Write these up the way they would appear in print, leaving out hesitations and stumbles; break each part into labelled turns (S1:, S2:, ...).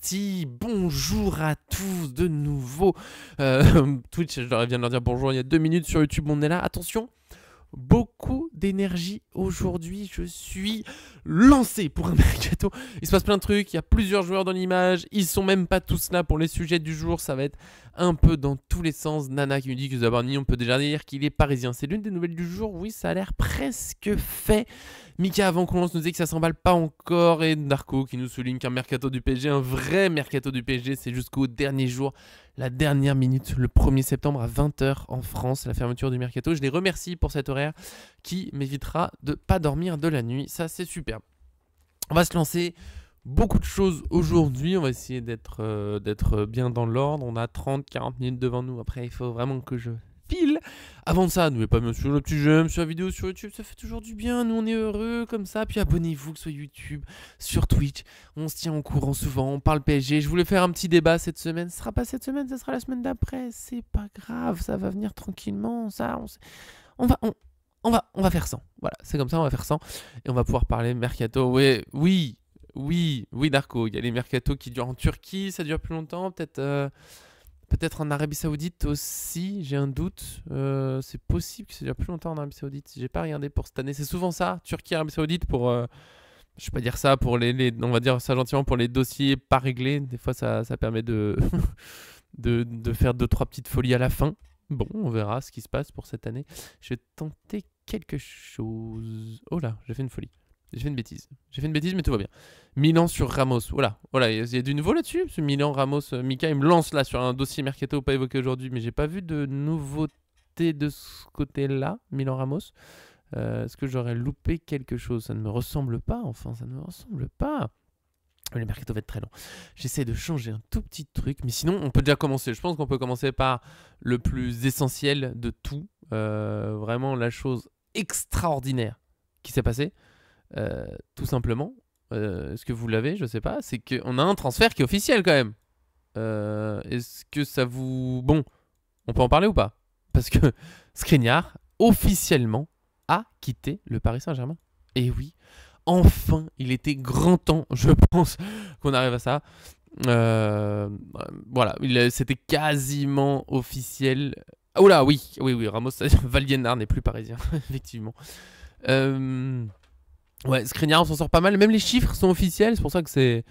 S1: parti. Bonjour à tous de nouveau. Twitch, je viens de leur dire bonjour il y a 2 minutes. Sur YouTube, on est là. Attention, beaucoup d'énergie aujourd'hui. Je suis lancé pour un mercato. Il se passe plein de trucs. Il y a plusieurs joueurs dans l'image. Ils sont même pas tous là pour les sujets du jour. Ça va être un peu dans tous les sens. Nana qui me dit que Zabarni, on peut déjà dire qu'il est parisien. C'est l'une des nouvelles du jour. Oui, ça a l'air presque fait. Mika, avant qu'on lance, nous dit que ça s'emballe pas encore. Et Narco qui nous souligne qu'un mercato du PSG, un vrai mercato du PSG, c'est jusqu'au dernier jour, la dernière minute, le 1er septembre à 20h en France, la fermeture du mercato. Je les remercie pour cet horaire qui m'évitera de pas dormir de la nuit. Ça, c'est super. On va se lancer. Beaucoup de choses aujourd'hui. On va essayer d'être bien dans l'ordre. On a 30-40 minutes devant nous. Après, il faut vraiment que je file. Avant de ça, n'oubliez pas bien sûr le petit j'aime sur la vidéo sur YouTube, ça fait toujours du bien, nous on est heureux comme ça, puis abonnez-vous que ce soit YouTube, sur Twitch, on se tient au courant souvent, on parle PSG, je voulais faire un petit débat cette semaine, ce sera pas cette semaine, ça sera la semaine d'après, c'est pas grave, ça va venir tranquillement, ça, on va faire 100, voilà, c'est comme ça, on va faire 100, et on va pouvoir parler mercato, oui, Darko, il y a les mercatos qui durent en Turquie, ça dure plus longtemps, peut-être en Arabie Saoudite aussi, j'ai un doute. C'est possible que ça dure plus longtemps en Arabie Saoudite. J'ai pas regardé pour cette année. C'est souvent ça, Turquie, Arabie Saoudite, pour. Je vais pas dire ça pour on va dire ça gentiment pour les dossiers pas réglés. Des fois, ça permet de, de faire 2-3 petites folies à la fin. Bon, on verra ce qui se passe pour cette année. Je vais tenter quelque chose. Oh là, j'ai fait une folie. J'ai fait une bêtise, mais tout va bien. Milan sur Ramos. Voilà, il y a du nouveau là-dessus. Ce Milan, Ramos, Mika, il me lance là sur un dossier mercato pas évoqué aujourd'hui, mais j'ai pas vu de nouveauté de ce côté-là, Milan, Ramos. Est-ce que j'aurais loupé quelque chose? Ça ne me ressemble pas, enfin, ça ne me ressemble pas. Le mercato va être très long. J'essaie de changer un tout petit truc, mais sinon, on peut déjà commencer. Je pense qu'on peut commencer par le plus essentiel de tout. Vraiment la chose extraordinaire qui s'est passée. Tout simplement, est-ce que vous l'avez? Je sais pas. C'est qu'on a un transfert qui est officiel quand même. Est-ce que ça vous... Bon, on peut en parler ou pas? Parce que Skriniar, officiellement, a quitté le Paris Saint-Germain. Et oui, enfin, il était grand temps, je pense, qu'on arrive à ça. Voilà, c'était quasiment officiel. Oula, oui, Ramos, Valdienard n'est plus parisien, effectivement. Ouais, Skriniar, on s'en sort pas mal. Même les chiffres sont officiels. C'est pour ça que c'est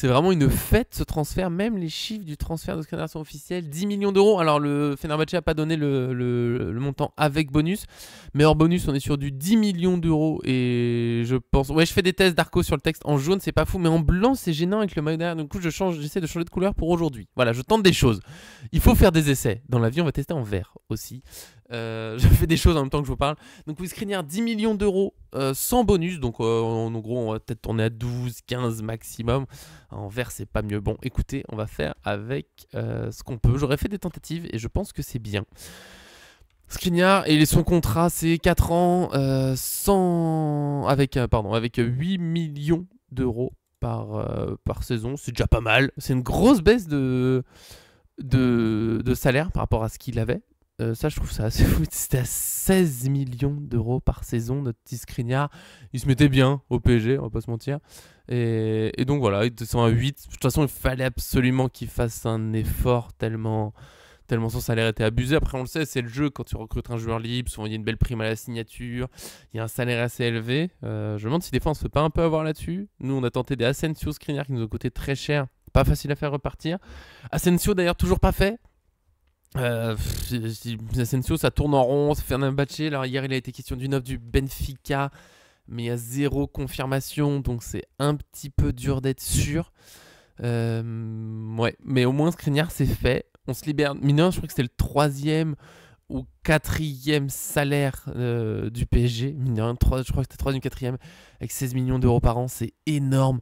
S1: vraiment une fête, ce transfert. Même les chiffres du transfert de Skriniar sont officiels. 10 millions d'euros. Alors, le Fenerbahçe n'a pas donné le montant avec bonus. Mais hors bonus, on est sur du 10 millions d'euros. Et je pense... Ouais, je fais des tests d'Arco sur le texte. En jaune, c'est pas fou. Mais en blanc, c'est gênant avec le maillot derrière. Du coup, j'essaie de changer de couleur pour aujourd'hui. Voilà, je tente des choses. Il faut faire des essais. Dans la vie, on va tester en vert aussi. Je fais des choses en même temps que je vous parle. Donc oui, Skriniar, 10 millions d'euros sans bonus. Donc en gros, on va peut-être tourner à 12, 15 maximum. En vert, c'est pas mieux. Bon, écoutez, on va faire avec ce qu'on peut. J'aurais fait des tentatives et je pense que c'est bien. Skriniar, et son contrat, c'est 4 ans avec 8 millions d'euros par saison. C'est déjà pas mal. C'est une grosse baisse de salaire par rapport à ce qu'il avait. Ça, je trouve ça assez fou. C'était à 16 millions d'euros par saison, notre petit Skriniar. Il se mettait bien au PSG, on va pas se mentir. Et donc voilà, ils sont à 8. De toute façon, il fallait absolument qu'il fasse un effort tellement son salaire était abusé. Après, on le sait, c'est le jeu. Quand tu recrutes un joueur libre, souvent il y a une belle prime à la signature. Il y a un salaire assez élevé. Je me demande si des fois on se fait pas un peu avoir là-dessus. Nous, on a tenté des Asensio, Skriniar qui nous ont coûté très cher. Pas facile à faire repartir. Asensio, d'ailleurs, toujours pas fait. Asensio, ça tourne en rond, ça fait un Baché. Alors hier, il a été question d'une offre du Benfica, mais il y a 0 confirmation, donc c'est un petit peu dur d'être sûr. Ouais, mais au moins Skriniar, c'est fait. On se libère. Mineur, je crois que c'était le 3e ou 4e salaire du PSG. Mineur, je crois que c'était 3e ou 4e, avec 16 millions d'euros par an, c'est énorme.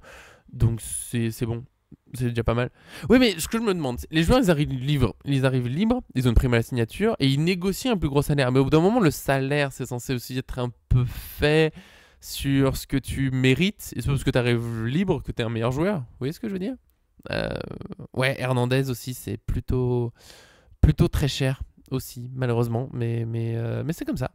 S1: Donc c'est bon. C'est déjà pas mal. Oui, mais ce que je me demande, les joueurs, ils arrivent libres, ils ont une prime à la signature et ils négocient un plus gros salaire. Mais au bout d'un moment, le salaire, c'est censé aussi être un peu fait sur ce que tu mérites. Et c'est parce que tu arrives libre que tu es un meilleur joueur. Vous voyez ce que je veux dire? Ouais, Hernandez aussi, c'est plutôt très cher aussi, malheureusement. Mais c'est comme ça.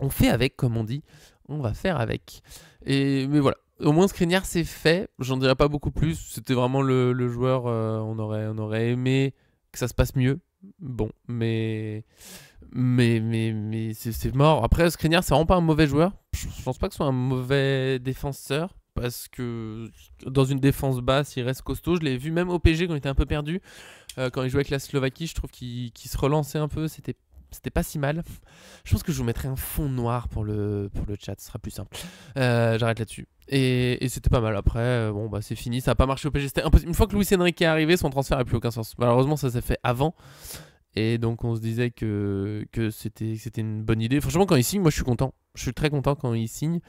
S1: On fait avec, comme on dit. On va faire avec. Mais voilà. au moins Skriniar c'est fait. J'en dirais pas beaucoup plus. C'était vraiment le joueur. On aurait aimé que ça se passe mieux. Bon, mais c'est mort. Après, Skriniar, c'est vraiment pas un mauvais joueur. Je pense pas que ce soit un mauvais défenseur. Parce que dans une défense basse, il reste costaud. Je l'ai vu même au PSG quand il était un peu perdu. Quand il jouait avec la Slovaquie, je trouve qu'il se relançait un peu. C'était pas si mal. Je pense que je vous mettrai un fond noir pour le chat. Ce sera plus simple. J'arrête là-dessus. Et c'était pas mal. Après, bon, bah, c'est fini. Ça n'a pas marché au PSG. C'était impossible. Une fois que Luis Enrique est arrivé, son transfert n'a plus aucun sens. Malheureusement, ça s'est fait avant. Et donc on se disait que c'était une bonne idée. Franchement, quand il signe, moi je suis content. Je suis très content quand il signe.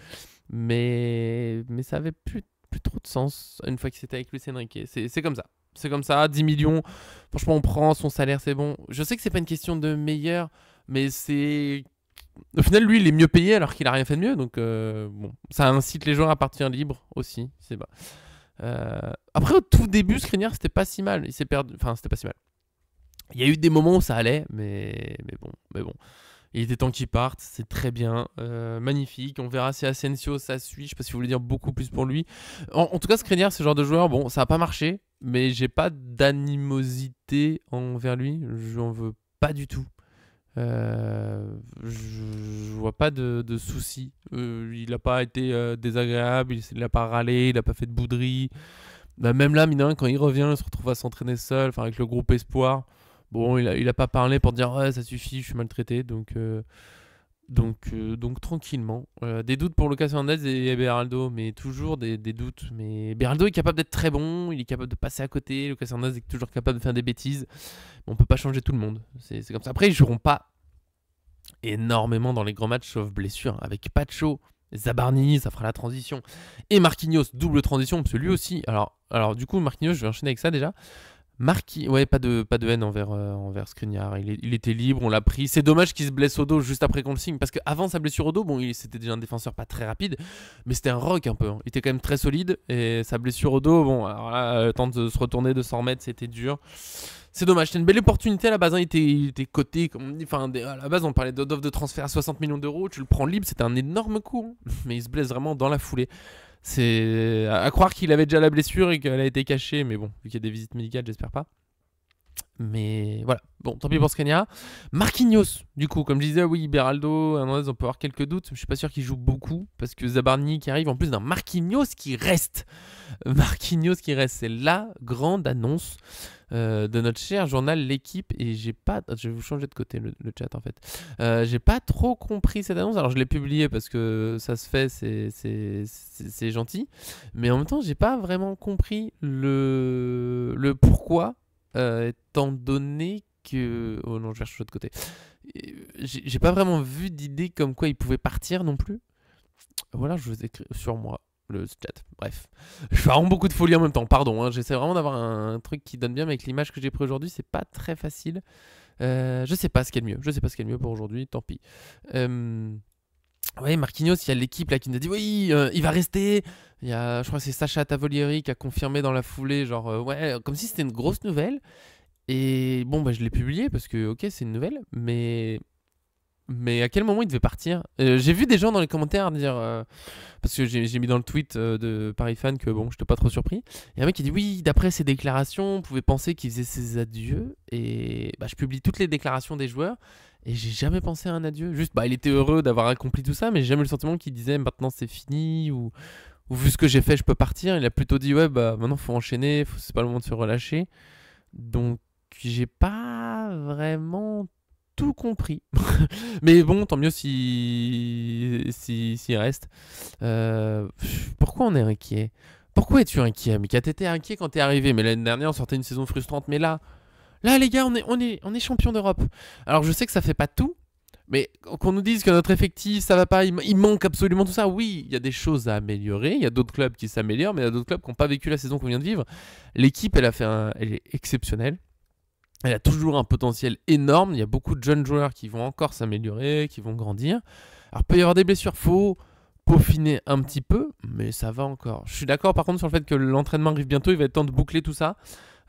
S1: Mais ça avait plus trop de sens une fois qu'il était avec Luis Enrique. C'est comme ça. C'est comme ça, 10 millions. Franchement, on prend son salaire, c'est bon. Je sais que c'est pas une question de meilleur, mais c'est... Au final, lui, il est mieux payé alors qu'il a rien fait de mieux. Donc, bon, ça incite les joueurs à partir libre aussi. C'est bas. Après, au tout début, Skriniar, c'était pas si mal. Il s'est perdu... Enfin, c'était pas si mal. Il y a eu des moments où ça allait, mais bon. Il était temps qu'il parte, c'est très bien, magnifique. On verra si Asensio ça suit. Je sais pas si vous voulez dire beaucoup plus pour lui. En tout cas, Skriniar, ce genre de joueur, bon, ça a pas marché, mais j'ai pas d'animosité envers lui. Je n'en veux pas du tout. Je vois pas de soucis. Il a pas été désagréable, il a pas râlé, il a pas fait de bouderie. Bah, même là, mine de rien, quand il revient, il se retrouve à s'entraîner seul, avec le groupe Espoir. Bon, il a pas parlé pour dire ouais, ça suffit, je suis maltraité, donc tranquillement. Des doutes pour Lucas Hernandez et Beraldo, mais toujours des doutes. Mais Beraldo est capable d'être très bon, il est capable de passer à côté. Lucas Hernandez est toujours capable de faire des bêtises. Mais on peut pas changer tout le monde. C'est comme ça. Après, ils joueront pas énormément dans les grands matchs, sauf blessure. Avec Pacho, Zabarni, ça fera la transition. Et Marquinhos, double transition, parce que lui aussi. Alors du coup, Marquinhos, je vais enchaîner avec ça déjà. Ouais, pas de haine envers Skriniar. Il était libre, on l'a pris. C'est dommage qu'il se blesse au dos juste après qu'on le signe. Parce qu'avant sa blessure au dos, bon, c'était déjà un défenseur pas très rapide, mais c'était un rock un peu. Hein. Il était quand même très solide. Et sa blessure au dos, bon, alors là, le temps de se retourner de 100 mètres, c'était dur. C'est dommage, c'était une belle opportunité à la base. Hein. Il était coté, comme on dit. Enfin, à la base, on parlait d'offre de transfert à 60 millions d'euros. Tu le prends libre, c'était un énorme coup. Hein. Mais il se blesse vraiment dans la foulée. C'est à croire qu'il avait déjà la blessure et qu'elle a été cachée, mais bon, vu qu'il y a des visites médicales, j'espère pas. Mais voilà, bon, tant pis pour Skriniar. Marquinhos, du coup, comme je disais, oui, Beraldo, Hernandez, on peut avoir quelques doutes. Je suis pas sûr qu'il joue beaucoup parce que Zabarni qui arrive en plus d'un Marquinhos qui reste. Marquinhos qui reste, c'est la grande annonce de notre cher journal L'équipe. Et j'ai pas, je vais vous changer de côté le chat en fait. J'ai pas trop compris cette annonce. Alors je l'ai publié parce que ça se fait, c'est gentil. Mais en même temps, j'ai pas vraiment compris le pourquoi. Étant donné que... Oh non, je vais changer de côté. J'ai pas vraiment vu d'idée comme quoi il pouvait partir non plus. Voilà, je vous écris sur moi, le chat. Bref. Je fais vraiment beaucoup de folie en même temps, pardon. Hein. J'essaie vraiment d'avoir un truc qui donne bien, mais avec l'image que j'ai pris aujourd'hui, c'est pas très facile. Je sais pas ce qui est le mieux. Je sais pas ce qui est le mieux pour aujourd'hui, tant pis. Ouais, Marquinhos, il y a l'équipe là qui nous a dit oui, il va rester. Il y a, je crois que c'est Sacha Tavolieri qui a confirmé dans la foulée, genre ouais, comme si c'était une grosse nouvelle. Et bon, bah je l'ai publié parce que ok, c'est une nouvelle, mais à quel moment il devait partir? J'ai vu des gens dans les commentaires dire parce que j'ai mis dans le tweet de Paris Fan que bon, j'étais pas trop surpris. Il y a un mec qui dit oui, d'après ses déclarations, on pouvait penser qu'il faisait ses adieux. Et bah je publie toutes les déclarations des joueurs. Et j'ai jamais pensé à un adieu. Juste, bah, il était heureux d'avoir accompli tout ça, mais j'ai jamais eu le sentiment qu'il disait maintenant c'est fini ou vu ce que j'ai fait, je peux partir. Il a plutôt dit ouais, bah maintenant faut enchaîner, c'est pas le moment de se relâcher. Donc, j'ai pas vraiment tout compris. Mais bon, tant mieux s'il reste. Pourquoi on est inquiet? Pourquoi es-tu inquiet, Mika? T'étais inquiet quand t'es arrivé, mais l'année dernière on sortait une saison frustrante, mais là les gars, on est champion d'Europe. Alors je sais que ça fait pas tout, mais qu'on nous dise que notre effectif, ça va pas, il manque absolument tout ça. Oui, il y a des choses à améliorer, il y a d'autres clubs qui s'améliorent, mais il y a d'autres clubs qui n'ont pas vécu la saison qu'on vient de vivre. L'équipe, elle est exceptionnelle. Elle a toujours un potentiel énorme. Il y a beaucoup de jeunes joueurs qui vont encore s'améliorer, qui vont grandir. Alors, il peut y avoir des blessures, faut peaufiner un petit peu, mais ça va encore. Je suis d'accord par contre sur le fait que l'entraînement arrive bientôt, il va être temps de boucler tout ça.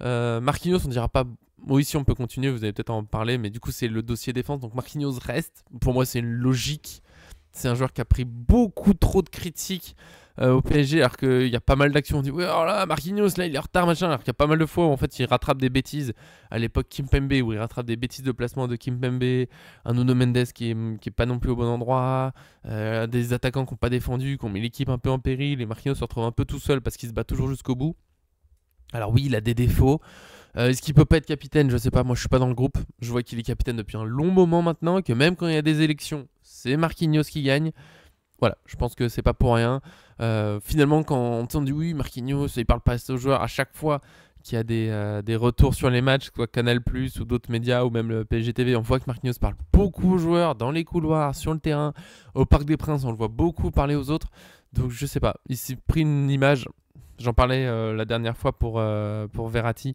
S1: Marquinhos, on dira pas. Oui, si on peut continuer, vous allez peut-être en parler, mais du coup, c'est le dossier défense. Donc, Marquinhos reste. Pour moi, c'est une logique. C'est un joueur qui a pris beaucoup trop de critiques au PSG, alors qu'il y a pas mal d'actions. On dit, ouais, alors là, Marquinhos, là, il est en retard, machin. Alors qu'il y a pas mal de fois où en fait, il rattrape des bêtises. À l'époque, Kimpembe, où il rattrape des bêtises de placement de Kimpembe. Un Nuno Mendes qui est pas non plus au bon endroit. Des attaquants qui n'ont pas défendu, qui ont mis l'équipe un peu en péril. Et Marquinhos se retrouve un peu tout seul parce qu'il se bat toujours jusqu'au bout. Alors oui, il a des défauts. Est-ce qu'il peut pas être capitaine? Je sais pas, moi je suis pas dans le groupe. Je vois qu'il est capitaine depuis un long moment maintenant, que même quand il y a des élections, c'est Marquinhos qui gagne. Voilà, je pense que c'est pas pour rien. Finalement, quand on dit oui, Marquinhos, il parle pas aux joueurs, à chaque fois qu'il y a des retours sur les matchs, soit Canal+, ou d'autres médias, ou même le PSG TV, on voit que Marquinhos parle beaucoup aux joueurs, dans les couloirs, sur le terrain, au Parc des Princes, on le voit beaucoup parler aux autres. Donc je sais pas, il s'est pris une image, j'en parlais la dernière fois pour Verratti.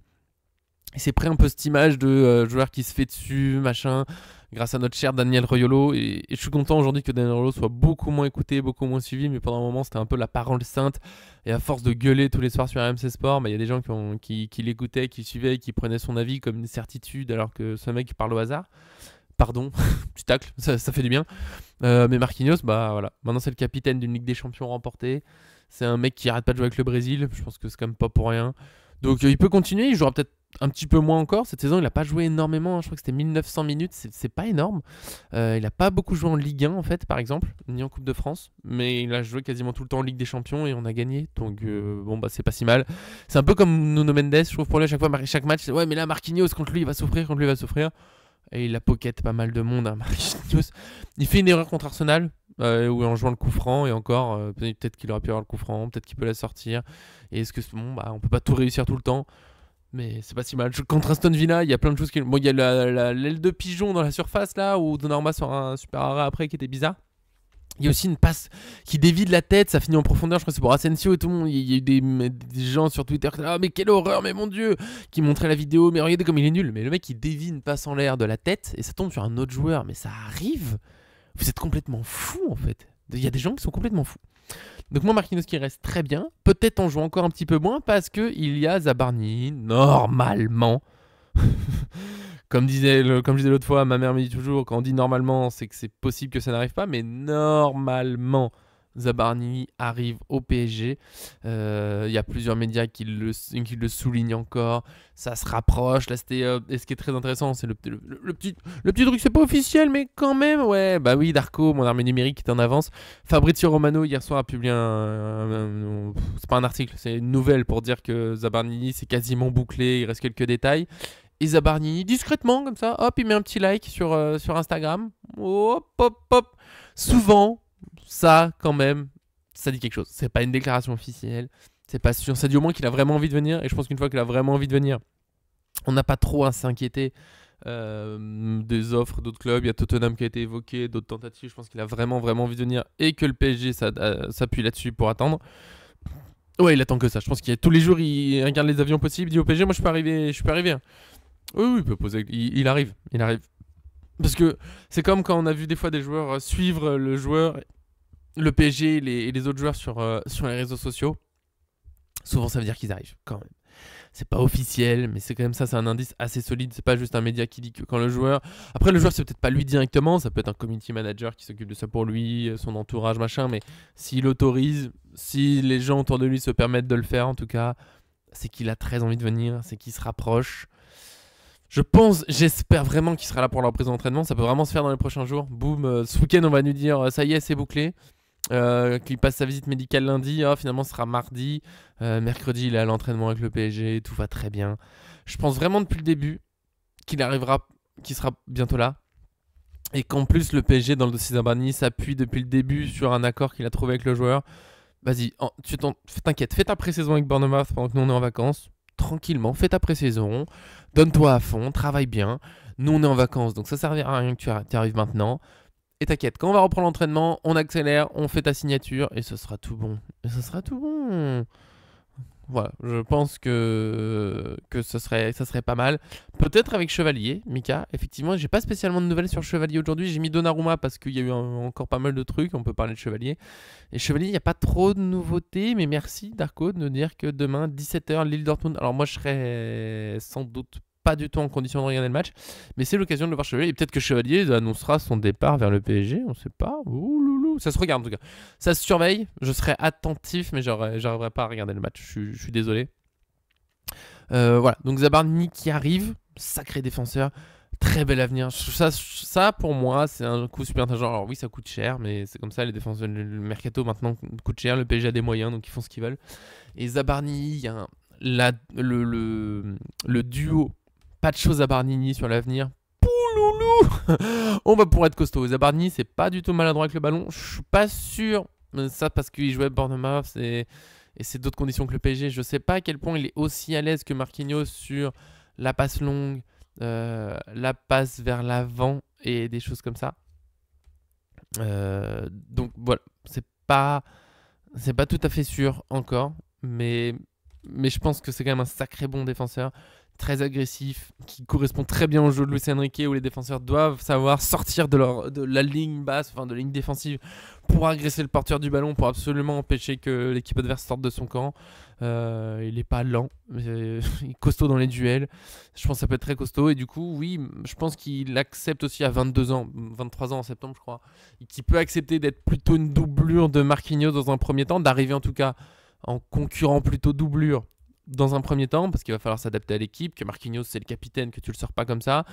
S1: Il s'est pris un peu cette image de joueur qui se fait dessus, machin, grâce à notre cher Daniel Riolo. Et je suis content aujourd'hui que Daniel Riolo soit beaucoup moins écouté, beaucoup moins suivi. Mais pendant un moment, c'était un peu la parole sainte. Et à force de gueuler tous les soirs sur RMC Sport, il y a des gens qui l'écoutaient, qui suivaient, qui prenaient son avis comme une certitude, alors que ce mec parle au hasard. Pardon, petit tacle, ça fait du bien. Mais Marquinhos, bah voilà. Maintenant, c'est le capitaine d'une Ligue des Champions remportée. C'est un mec qui arrête pas de jouer avec le Brésil. Je pense que c'est quand même pas pour rien. Donc il peut continuer, il jouera peut-être un petit peu moins encore. Cette saison, il n'a pas joué énormément. Je crois que c'était 1900 minutes. C'est pas énorme. Il n'a pas beaucoup joué en Ligue 1, en fait, par exemple, ni en Coupe de France. Mais il a joué quasiment tout le temps en Ligue des Champions et on a gagné. Donc, bon, bah, c'est pas si mal. C'est un peu comme Nuno Mendes. Je trouve pour lui, à chaque fois, chaque match, c'est ouais, mais là, Marquinhos, contre lui, il va souffrir, contre lui, il va souffrir. Et il a pocket pas mal de monde, hein, Marquinhos. Il fait une erreur contre Arsenal. Ou en jouant le coup franc, et encore, peut-être qu'il aurait pu avoir le coup franc, peut-être qu'il peut la sortir. Et est-ce que bon, bah, on peut pas tout réussir tout le temps, mais c'est pas si mal. Contre Aston Villa, il y a plein de choses qui. Bon, il y a l'aile de pigeon dans la surface là, où Donnarumma sort un super arrêt après qui était bizarre. Il y a aussi une passe qui dévie de la tête, ça finit en profondeur, je crois que c'est pour Asensio et tout le monde. Il y a eu des gens sur Twitter qui disaient ah mais quelle horreur, mais mon dieu, qui montraient la vidéo, mais regardez comme il est nul. Mais le mec il dévie une passe en l'air de la tête et ça tombe sur un autre joueur, mais ça arrive. Vous êtes complètement fou en fait. Il y a des gens qui sont complètement fous. Donc moi Marquinhos qui reste très bien. Peut-être en jouant encore un petit peu moins parce qu'il y a Zabarni normalement. Comme je disais l'autre fois, ma mère me dit toujours quand on dit normalement c'est que c'est possible que ça n'arrive pas. Mais normalement Zabarni arrive au PSG. Il y a plusieurs médias qui le soulignent encore. Ça se rapproche. Là, et ce qui est très intéressant, c'est le petit truc, c'est pas officiel, mais quand même, ouais. Bah oui, Darko, mon armée numérique, est en avance. Fabrizio Romano, hier soir, a publié c'est pas un article, c'est une nouvelle pour dire que Zabarni, c'est quasiment bouclé. Il reste quelques détails. Et Zabarni, discrètement, comme ça, hop, il met un petit like sur Instagram. Hop, hop, hop. Souvent, ça, quand même, ça dit quelque chose. C'est pas une déclaration officielle. C'est pas sûr. Ça dit au moins qu'il a vraiment envie de venir. Et je pense qu'une fois qu'il a vraiment envie de venir, on n'a pas trop à s'inquiéter des offres d'autres clubs. Il y a Tottenham qui a été évoqué, d'autres tentatives. Je pense qu'il a vraiment, vraiment envie de venir et que le PSG s'appuie là-dessus pour attendre. Ouais, il attend que ça. Je pense qu'il y a tous les jours, il regarde les avions possibles. Il dit au PSG, moi je peux arriver. Hein. Oui, il peut poser. Il arrive. Parce que c'est comme quand on a vu des fois des joueurs suivre le joueur, le PSG et les autres joueurs sur les réseaux sociaux. Souvent, ça veut dire qu'ils arrivent quand même. C'est pas officiel, mais c'est quand même ça, c'est un indice assez solide. C'est pas juste un média qui dit que quand le joueur. Après, le joueur, c'est peut-être pas lui directement, ça peut être un community manager qui s'occupe de ça pour lui, son entourage, machin. Mais s'il autorise, si les gens autour de lui se permettent de le faire, en tout cas, c'est qu'il a très envie de venir, c'est qu'il se rapproche. J'espère vraiment qu'il sera là pour leur prise d'entraînement. Ça peut vraiment se faire dans les prochains jours. Boum, ce week-end, on va nous dire ça y est, c'est bouclé. Qu'il passe sa visite médicale lundi, finalement ce sera mardi, mercredi il est à l'entraînement avec le PSG, tout va très bien. Je pense vraiment depuis le début qu'il sera bientôt là, et qu'en plus le PSG dans le dossier Zabarni s'appuie depuis le début sur un accord qu'il a trouvé avec le joueur. Vas-y, t'inquiète, fais ta pré-saison avec Bournemouth pendant que nous on est en vacances, tranquillement, fais ta pré-saison, donne-toi à fond, travaille bien, nous on est en vacances donc ça servira à rien que tu arrives maintenant. Et t'inquiète, quand on va reprendre l'entraînement, on accélère, on fait ta signature et ce sera tout bon. Voilà, je pense que ça serait pas mal. Peut-être avec Chevalier, Mika. Effectivement, j'ai pas spécialement de nouvelles sur Chevalier aujourd'hui. J'ai mis Donnarumma parce qu'il y a eu encore pas mal de trucs. On peut parler de Chevalier. Et Chevalier, il n'y a pas trop de nouveautés. Mais merci, Darko, de nous dire que demain, 17h, Lille-Dortmund. Alors moi, je serai sans doute pas du tout en condition de regarder le match, mais c'est l'occasion de le voir Chevalier, et peut-être que Chevalier annoncera son départ vers le PSG, on sait pas. Ouh loulou. Ça se regarde en tout cas. Ça se surveille. Je serai attentif, mais j'arriverai pas à regarder le match. Je suis désolé. Voilà. Donc Zabarni qui arrive, sacré défenseur, très bel avenir. Ça pour moi, c'est un coup super intelligent. Alors oui, ça coûte cher, mais c'est comme ça. Les défenseurs, le mercato maintenant coûte cher. Le PSG a des moyens, donc ils font ce qu'ils veulent. Et Zabarni, il y a le duo Pacho-Zabarnini sur l'avenir. Pouloulou. On va pouvoir être costaud. Zabarni, c'est pas du tout maladroit avec le ballon. Je suis pas sûr. Ça parce qu'il jouait Bournemouth et c'est d'autres conditions que le PSG. Je sais pas à quel point il est aussi à l'aise que Marquinhos sur la passe longue, la passe vers l'avant et des choses comme ça. Donc voilà, c'est pas tout à fait sûr encore, mais je pense que c'est quand même un sacré bon défenseur, très agressif, qui correspond très bien au jeu de Luis Enrique où les défenseurs doivent savoir sortir de la ligne basse, enfin de la ligne défensive, pour agresser le porteur du ballon, pour absolument empêcher que l'équipe adverse sorte de son camp. Il est pas lent, il est costaud dans les duels. Je pense que ça peut être très costaud et du coup, oui, je pense qu'il accepte aussi à 22 ans, 23 ans en septembre, je crois, qu'il peut accepter d'être plutôt une doublure de Marquinhos dans un premier temps, d'arriver en tout cas en concurrent plutôt doublure dans un premier temps, parce qu'il va falloir s'adapter à l'équipe, que Marquinhos c'est le capitaine, que tu le sors pas comme ça.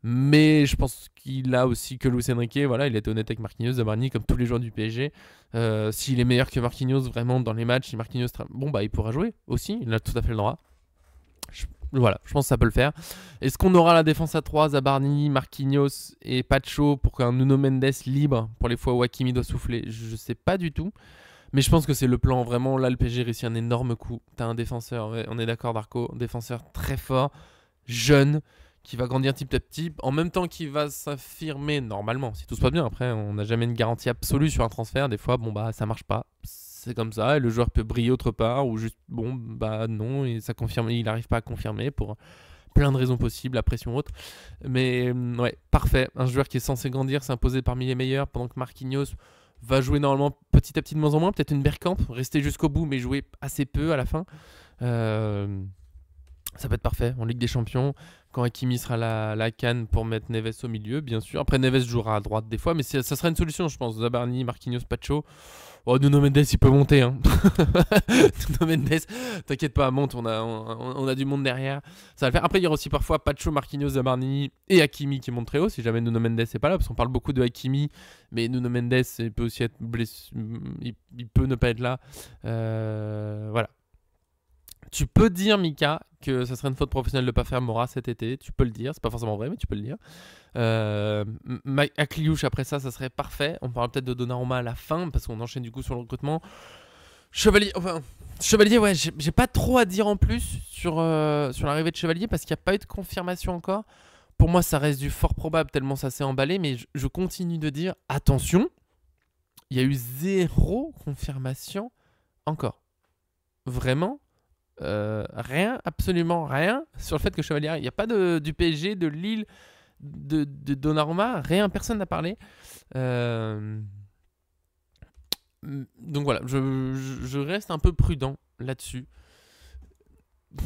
S1: Mais je pense qu'il a aussi que Luis Enrique, voilà, il était honnête avec Marquinhos, Zabarni, comme tous les joueurs du PSG. S'il est meilleur que Marquinhos vraiment dans les matchs, si Marquinhos, bon bah il pourra jouer aussi, il a tout à fait le droit. Voilà, je pense que ça peut le faire. Est-ce qu'on aura la défense à 3, Zabarni, Marquinhos et Pacho pour qu'un Nuno Mendes libre pour les fois où Hakimi doit souffler? Je sais pas du tout. Mais je pense que c'est le plan. Vraiment, là, le PSG réussit un énorme coup. T'as un défenseur, on est d'accord, Darko, un défenseur très fort, jeune, qui va grandir petit à petit, en même temps qu'il va s'affirmer normalement, si tout se passe bien. Après, on n'a jamais une garantie absolue sur un transfert. Des fois, bon, bah, ça marche pas. C'est comme ça. Et le joueur peut briller autre part, ou juste, bon, bah, non, et ça confirme, il n'arrive pas à confirmer pour plein de raisons possibles, la pression haute. Mais, ouais, parfait. Un joueur qui est censé grandir, s'imposer parmi les meilleurs, pendant que Marquinhos va jouer normalement petit à petit de moins en moins, peut-être une Bergkamp, rester jusqu'au bout mais jouer assez peu à la fin. Ça peut être parfait en Ligue des Champions, quand Hakimi sera la canne pour mettre Neves au milieu, bien sûr. Après Neves jouera à droite des fois, mais ça sera une solution je pense. Zabarni, Marquinhos, Pacho. Oh, Nuno Mendes il peut monter hein. Nuno Mendes, t'inquiète pas, monte, on a du monde derrière, ça va le faire. Après il y aura aussi parfois Pacho, Marquinhos, Zabarni et Hakimi qui montent très haut si jamais Nuno Mendes n'est pas là, parce qu'on parle beaucoup de Hakimi, mais Nuno Mendes il peut aussi être blessé, il peut ne pas être là. Voilà. Tu peux dire, Mika, que ça serait une faute professionnelle de ne pas faire Mora cet été. Tu peux le dire. C'est pas forcément vrai, mais tu peux le dire. Akliouche, après ça serait parfait. On parlera peut-être de Donnarumma à la fin, parce qu'on enchaîne du coup sur le recrutement. Chevalier, ouais, j'ai pas trop à dire en plus sur l'arrivée de Chevalier, parce qu'il n'y a pas eu de confirmation encore. Pour moi, ça reste du fort probable, tellement ça s'est emballé, mais je continue de dire, attention, il y a eu 0 confirmation encore. Vraiment rien, absolument rien sur le fait que Chevalier, il n'y a pas du PSG, de Lille, de Donnarumma, rien, personne n'a parlé. Donc voilà, je reste un peu prudent là-dessus.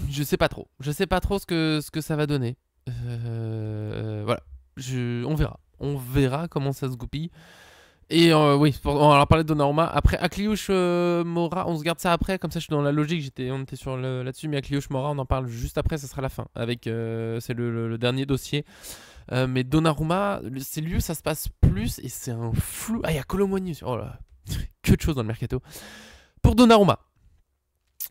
S1: Je sais pas trop ce que ça va donner. Voilà, on verra comment ça se goupille. Et oui, on va parler de Donnarumma. Après, Akliouche, Mora, on se garde ça après. Comme ça, je suis dans la logique. On était là-dessus. Mais Akliouche, Mora, on en parle juste après. Ça sera la fin. C'est le dernier dossier. Mais Donnarumma, c'est lui où ça se passe plus. Et c'est un flou. Ah, il y a Colomoni. Oh là, que de choses dans le mercato. Pour Donnarumma,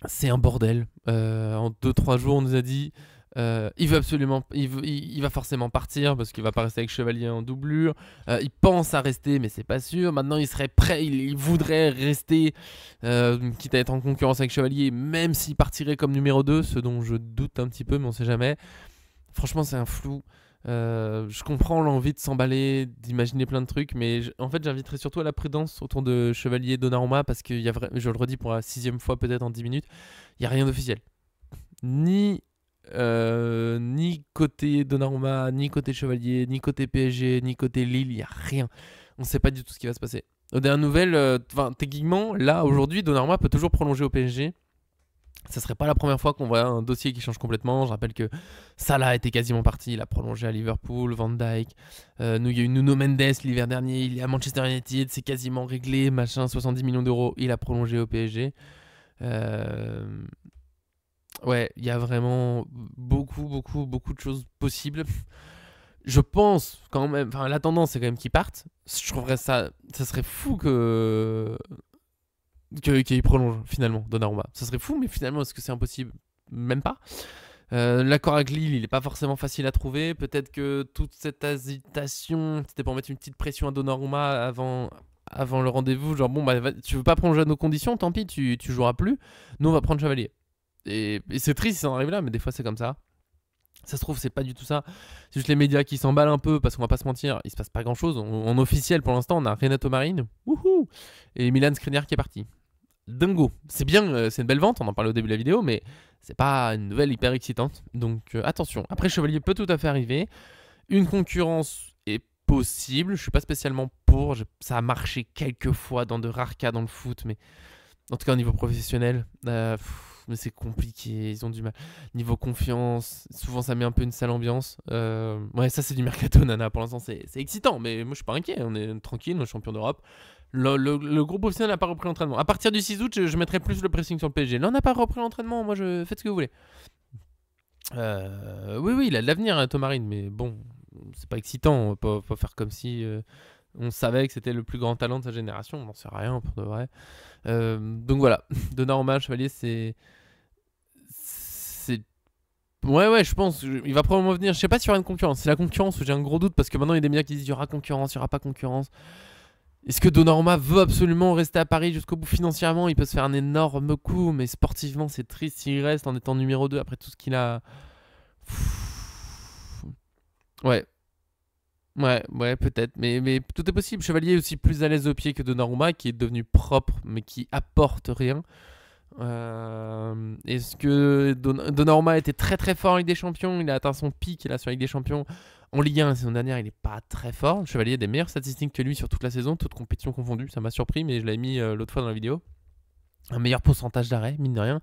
S1: c'est un bordel. En 2-3 jours, on nous a dit... il va forcément partir parce qu'il va pas rester avec Chevalier en doublure. Il pense à rester, mais c'est pas sûr. Maintenant, il serait prêt, il voudrait rester, quitte à être en concurrence avec Chevalier, même s'il partirait comme numéro 2, ce dont je doute un petit peu, mais on sait jamais. Franchement, c'est un flou. Je comprends l'envie de s'emballer, d'imaginer plein de trucs, mais en fait, j'inviterais surtout à la prudence autour de Chevalier et Donnarumma parce qu'il y a je le redis pour la 6e fois, peut-être en 10 minutes, il n'y a rien d'officiel. Ni côté Donnarumma, ni côté Chevalier, ni côté PSG, ni côté Lille, il n'y a rien. On ne sait pas du tout ce qui va se passer. Aux dernières nouvelles, techniquement, là, aujourd'hui, Donnarumma peut toujours prolonger au PSG. Ça serait pas la première fois qu'on voit un dossier qui change complètement. Je rappelle que Salah était quasiment parti, il a prolongé à Liverpool, Van Dijk. Nous, il y a eu Nuno Mendes l'hiver dernier, il est à Manchester United, c'est quasiment réglé, machin, 70 millions d'euros, il a prolongé au PSG. Ouais, il y a vraiment beaucoup de choses possibles. Je pense quand même, enfin la tendance c'est quand même qu'ils partent. Je trouverais ça serait fou qu'il prolonge finalement Donnarumma. Ça serait fou, mais finalement est-ce que c'est impossible? Même pas. L'accord avec Lille, il est pas forcément facile à trouver. Peut-être que toute cette hésitation, c'était pour mettre une petite pression à Donnarumma avant le rendez-vous. Genre bon, bah tu veux pas prolonger à nos conditions, tant pis, tu joueras plus. Nous on va prendre Chevalier. Et c'est triste si ça en arrive là, mais des fois c'est comme ça. Ça se trouve, c'est pas du tout ça. C'est juste les médias qui s'emballent un peu parce qu'on va pas se mentir, il se passe pas grand chose. En officiel pour l'instant, on a Renato Marine wouhou, et Milan Skriniar qui est parti. Dingo. C'est bien, c'est une belle vente, on en parlait au début de la vidéo, mais c'est pas une nouvelle hyper excitante. Donc attention. Après, Chevalier peut tout à fait arriver. Une concurrence est possible. Je suis pas spécialement pour. Ça a marché quelques fois dans de rares cas dans le foot, mais en tout cas au niveau professionnel. Mais c'est compliqué, ils ont du mal. Niveau confiance, souvent ça met un peu une sale ambiance. Ouais, ça c'est du mercato, nana. Pour l'instant, c'est excitant, mais moi je suis pas inquiet. On est tranquille, on est champion d'Europe. Le groupe officiel n'a pas repris l'entraînement. À partir du 6 août, je mettrai plus le pressing sur le PSG. Là, on n'a pas repris l'entraînement. Moi, faites ce que vous voulez. Oui, il a de l'avenir, Thomarine, mais bon, c'est pas excitant. On va pas faire comme si on savait que c'était le plus grand talent de sa génération. On n'en sait rien pour de vrai. Donc voilà, Donnarumma, Chevalier, c'est. Ouais, je pense. Il va probablement venir. Je sais pas s'il y aura une concurrence. C'est la concurrence où j'ai un gros doute parce que maintenant il y a des médias qui disent il y aura concurrence, il y aura pas concurrence. Est-ce que Donnarumma veut absolument rester à Paris jusqu'au bout? Financièrement, il peut se faire un énorme coup, mais sportivement, c'est triste s'il reste en étant numéro 2 après tout ce qu'il a. Ouais, peut-être, mais tout est possible. Chevalier est aussi plus à l'aise au pied que Donnarumma, qui est devenu propre, mais qui apporte rien. Est-ce que Donnarumma était très très fort en Ligue des Champions? Il a atteint son pic là sur Ligue des Champions. En Ligue 1, la saison dernière, il n'est pas très fort. Chevalier a des meilleures statistiques que lui sur toute la saison, toutes compétitions confondues. Ça m'a surpris, mais je l'avais mis l'autre fois dans la vidéo. Un meilleur pourcentage d'arrêt, mine de rien.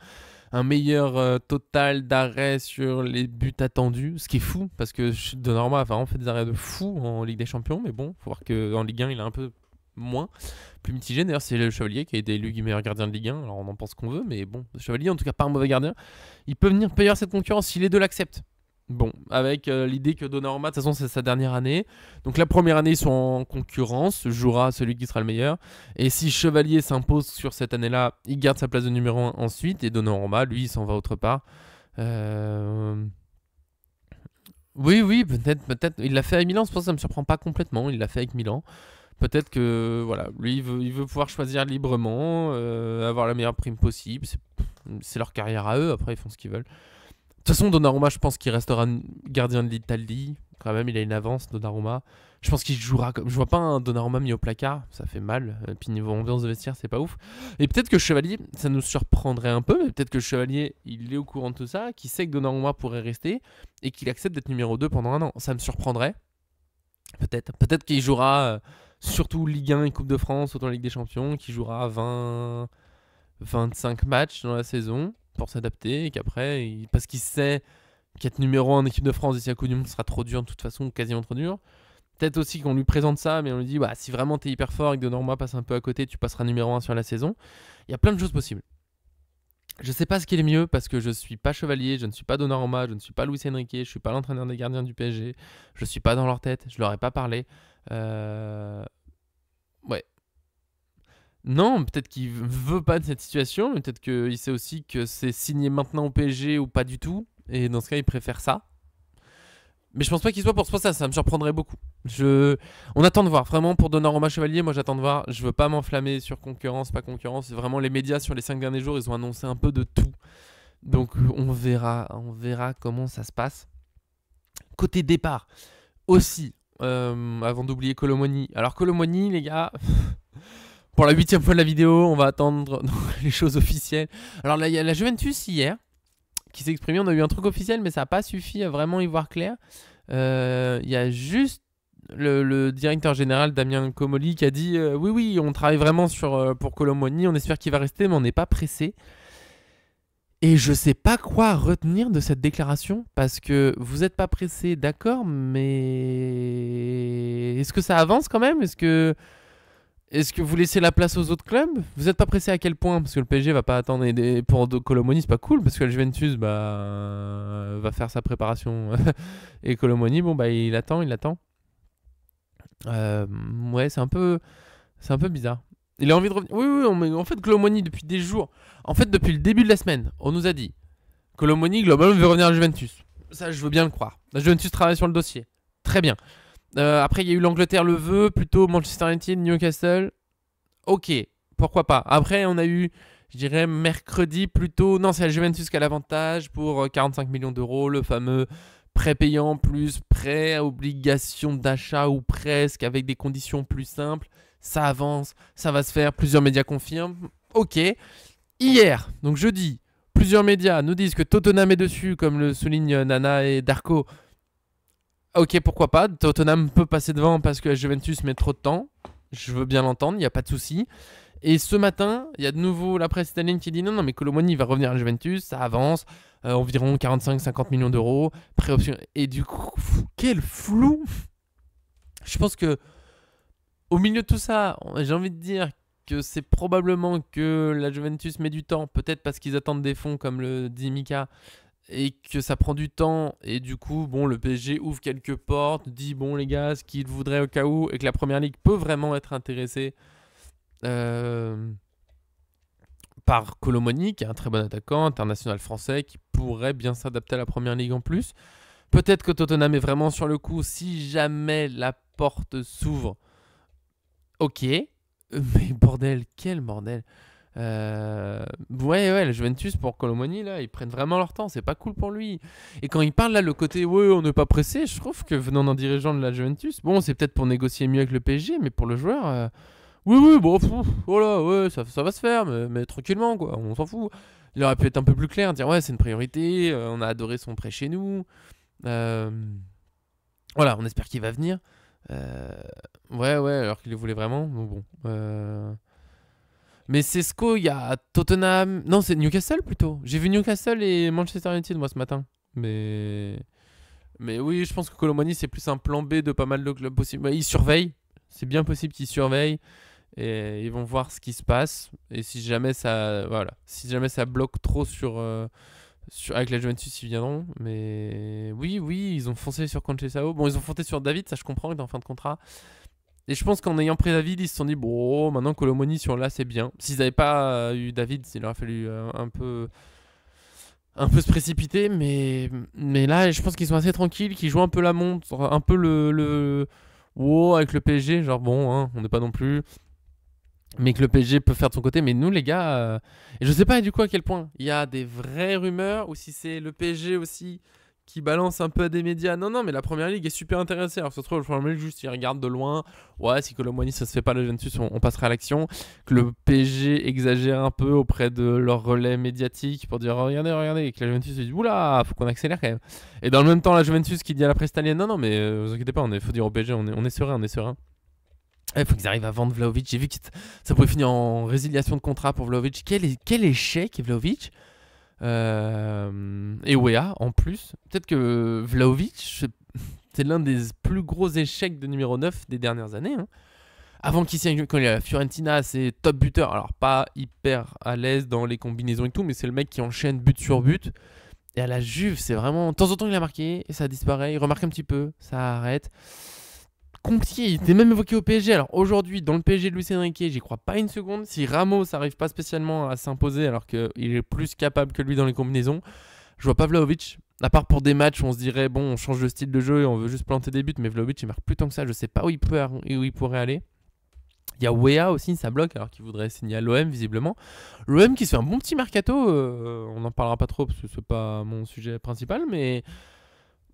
S1: Un meilleur total d'arrêt sur les buts attendus, ce qui est fou, parce que Donnarumma a vraiment fait des arrêts de fou en Ligue des Champions, mais bon, faut voir qu'en Ligue 1, il a un peu moins, plus mitigé. D'ailleurs, c'est le Chevalier qui a été élu meilleur gardien de Ligue 1, alors on en pense qu'on veut, mais bon, le Chevalier, en tout cas, pas un mauvais gardien. Il peut venir payer cette concurrence si les deux l'acceptent. Bon, avec l'idée que Donnarumma, de toute façon, c'est sa dernière année. Donc la première année, ils sont en concurrence, jouera celui qui sera le meilleur. Et si Chevalier s'impose sur cette année-là, il garde sa place de numéro 1 ensuite. Et Donnarumma, lui, il s'en va autre part. Oui, peut-être. Il l'a fait avec Milan, c'est pour ça que ça me surprend pas complètement. Il l'a fait avec Milan. Peut-être que voilà, lui, il veut pouvoir choisir librement, avoir la meilleure prime possible. C'est leur carrière à eux, après, ils font ce qu'ils veulent. De toute façon, Donnarumma, je pense qu'il restera gardien de l'Italie. Quand même, il a une avance, Donnarumma. Je pense qu'il jouera comme. Je vois pas un Donnarumma mis au placard, ça fait mal. Et puis niveau ambiance de vestiaire, c'est pas ouf. Et peut-être que Chevalier, ça nous surprendrait un peu, mais peut-être que Chevalier, il est au courant de tout ça, qu'il sait que Donnarumma pourrait rester et qu'il accepte d'être numéro 2 pendant un an. Ça me surprendrait. Peut-être qu'il jouera surtout Ligue 1 et Coupe de France, autant Ligue des Champions, qu'il jouera 25 matchs dans la saison pour s'adapter et qu'après, parce qu'il sait qu'être numéro 1 en équipe de France d'ici à Coupe du Monde sera trop dur de toute façon, quasiment trop dur. Peut-être aussi qu'on lui présente ça, mais on lui dit bah, si vraiment t'es hyper fort et que Donnarumma passe un peu à côté, tu passeras numéro 1 sur la saison. Il y a plein de choses possibles. Je sais pas ce qui est le mieux parce que je suis pas Chevalier, je ne suis pas Donnarumma, je ne suis pas Luis Enrique, je suis pas l'entraîneur des gardiens du PSG, je suis pas dans leur tête, je leur ai pas parlé. Ouais. Non, peut-être qu'il veut pas de cette situation, mais peut-être qu'il sait aussi que c'est signé maintenant au PSG ou pas du tout. Et dans ce cas, il préfère ça. Mais je pense pas qu'il soit pour ça, ça me surprendrait beaucoup. On attend de voir, vraiment pour Donnarumma Chevalier, moi j'attends de voir. Je veux pas m'enflammer sur concurrence, pas concurrence. Vraiment les médias sur les 5 derniers jours, ils ont annoncé un peu de tout. Donc on verra comment ça se passe. Côté départ, aussi, avant d'oublier Colomoni. Alors Colomoni, les gars... Pour la 8ème fois de la vidéo, on va attendre les choses officielles. Alors là, il y a la Juventus hier qui s'est exprimée. On a eu un truc officiel, mais ça n'a pas suffi à vraiment y voir clair. Il y a juste le directeur général Damien Comoli qui a dit oui, on travaille vraiment pour Colomoni. On espère qu'il va rester, mais on n'est pas pressé. Et je sais pas quoi retenir de cette déclaration parce que vous n'êtes pas pressé, d'accord, mais est-ce que ça avance quand même? Est-ce que vous laissez la place aux autres clubs? Vous n'êtes pas pressé à quel point? Parce que le PSG va pas attendre. Et pour Colomoni, c'est pas cool parce que le Juventus va faire sa préparation. Et Colomoni, bon, bah, il attend, il attend. Euh, ouais, c'est un peu bizarre. Il a envie de revenir. Oui, oui, en fait, Colomoni, depuis des jours. En fait, depuis le début de la semaine, on nous a dit Colomoni, globalement, veut revenir à la Juventus. Ça, je veux bien le croire. La Juventus travaille sur le dossier. Très bien. Après, il y a eu l'Angleterre le veut, plutôt Manchester United, Newcastle. Ok, pourquoi pas. Après, on a eu, je dirais, mercredi plutôt. Non, c'est la Juventus qui a l'avantage pour 45 millions d'euros, le fameux prêt payant plus prêt à obligation d'achat ou presque avec des conditions plus simples. Ça avance, ça va se faire. Plusieurs médias confirment. Ok. Hier, donc jeudi, plusieurs médias nous disent que Tottenham est dessus, comme le soulignent Nana et Darko. Ok, pourquoi pas. Tottenham peut passer devant parce que la Juventus met trop de temps. Je veux bien l'entendre, il n'y a pas de souci. Et ce matin, il y a de nouveau la presse italienne qui dit non, non, mais Colomoni va revenir à la Juventus, ça avance, environ 45-50 millions d'euros, pré-option. Et du coup, quel flou. Je pense que au milieu de tout ça, j'ai envie de dire que c'est probablement que la Juventus met du temps, peut-être parce qu'ils attendent des fonds comme le dit Mika, et que ça prend du temps, et du coup, bon, le PSG ouvre quelques portes, dit bon les gars, ce qu'il voudrait au cas où, et que la Première Ligue peut vraiment être intéressée euh, par Colomoni, qui est un très bon attaquant, international français, qui pourrait bien s'adapter à la Première Ligue en plus. Peut-être que Tottenham est vraiment sur le coup, si jamais la porte s'ouvre. Ok, mais bordel, quel bordel. Ouais, la Juventus pour Colomoni, là, ils prennent vraiment leur temps, c'est pas cool pour lui. Et quand il parle là, le côté ouais, on n'est pas pressé, je trouve que venant d'un dirigeant de la Juventus, bon, c'est peut-être pour négocier mieux avec le PSG, mais pour le joueur, oui, oui, bon, voilà, ouais, ça va se faire, mais tranquillement, quoi, on s'en fout. Il aurait pu être un peu plus clair, dire ouais, c'est une priorité, on a adoré son prêt chez nous. Euh, voilà, on espère qu'il va venir. Euh, ouais, alors qu'il le voulait vraiment, mais bon. Mais c'est il y a Tottenham. Non, c'est Newcastle plutôt. J'ai vu Newcastle et Manchester United moi ce matin. Mais oui, je pense que Colomani c'est plus un plan B de pas mal de clubs possibles. Bah, ils surveillent. C'est bien possible qu'ils surveillent. Et ils vont voir ce qui se passe. Et si jamais ça, voilà, si jamais ça bloque trop avec la Juventus, ils viendront. Mais oui, ils ont foncé sur Conceição. Bon, ils ont foncé sur David, ça je comprends, il est en fin de contrat. Et je pense qu'en ayant pris David, ils se sont dit, bon, maintenant Colomoni sur là, c'est bien. S'ils n'avaient pas eu David, il aurait fallu un peu se précipiter. Mais là, je pense qu'ils sont assez tranquilles, qu'ils jouent un peu la montre, un peu le wow avec le PSG. Genre, bon, hein, on n'est pas non plus. Mais que le PSG peut faire de son côté. Mais nous, les gars, et je sais pas du coup à quel point il y a des vraies rumeurs ou si c'est le PSG aussi qui balance un peu à des médias. Non, mais la Première Ligue est super intéressée. Alors, ça se trouve, le Premier League, juste, ils regardent de loin. Ouais, si Colomboigny, ça se fait pas, le Juventus, on passera à l'action. Que le PSG exagère un peu auprès de leur relais médiatique pour dire regardez. Et que la Juventus se dit oula, faut qu'on accélère quand même. Et dans le même temps, la Juventus qui dit à la presse italienne non, mais vous inquiétez pas, faut dire au PSG, on est serein. Il faut qu'ils arrivent à vendre Vlahovic. J'ai vu que ça pouvait finir en résiliation de contrat pour Vlahovic. Quel échec, Vlahovic. Et Wea en plus. Peut-être que Vlahovic, c'est l'un des plus gros échecs de numéro 9 des dernières années. Hein. Avant qu'il signe, quand il est à la Fiorentina, c'est top buteur. Alors, pas hyper à l'aise dans les combinaisons et tout, mais c'est le mec qui enchaîne but sur but. Et à la Juve, c'est vraiment. De temps en temps, il a marqué et ça disparaît. Il remarque un petit peu, ça arrête. Compliqué, il était même évoqué au PSG. Alors aujourd'hui, dans le PSG de Luis Enrique, j'y crois pas une seconde. Si Ramos n'arrive pas spécialement à s'imposer alors qu'il est plus capable que lui dans les combinaisons, je vois pas Vlahovic. À part pour des matchs où on se dirait, bon, on change de style de jeu et on veut juste planter des buts, mais Vlahovic il marque plus tant que ça. Je sais pas où il pourrait aller. Il y a Wea aussi, ça bloque alors qu'il voudrait signer à l'OM visiblement. L'OM qui se fait un bon petit mercato, on n'en parlera pas trop parce que c'est pas mon sujet principal, mais.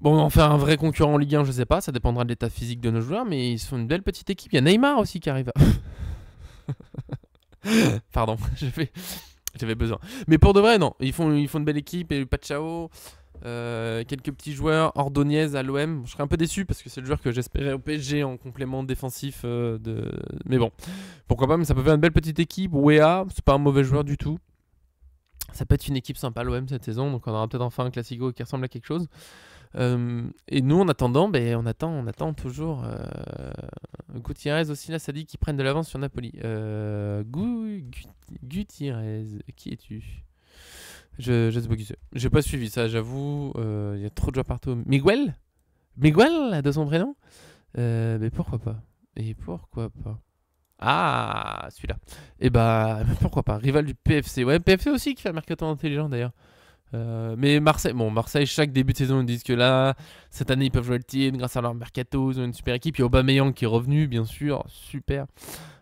S1: Bon, en faire un vrai concurrent en Ligue 1, je sais pas, ça dépendra de l'état physique de nos joueurs, mais ils sont une belle petite équipe. Il y a Neymar aussi qui arrive. Pardon, j'avais besoin. Mais pour de vrai, non, ils font une belle équipe. Et Pachao, quelques petits joueurs, Ordonez à l'OM. Je serais un peu déçu parce que c'est le joueur que j'espérais au PSG en complément défensif. Mais bon, pourquoi pas, mais ça peut faire une belle petite équipe. Wea, c'est pas un mauvais joueur du tout. Ça peut être une équipe sympa l'OM cette saison, donc on aura peut-être enfin un Classico qui ressemble à quelque chose. Et nous en attendant, on attend toujours Gutiérrez aussi là, ça dit qu'ils prennent de l'avance sur Napoli. Gutiérrez, qui es-tu? Je sais pas qui c'est. J'ai pas suivi ça, j'avoue. Il y a trop de joueurs partout. Miguel de son prénom. Mais pourquoi pas? Et pourquoi pas? Ah, celui-là. Et bah, pourquoi pas? Rival du PFC. Ouais, PFC aussi qui fait un mercato intelligent d'ailleurs. Mais Marseille, chaque début de saison, ils disent que là, cette année, ils peuvent jouer le titre grâce à leur mercato. Ils ont une super équipe. Il y a Aubameyang qui est revenu, bien sûr. Super.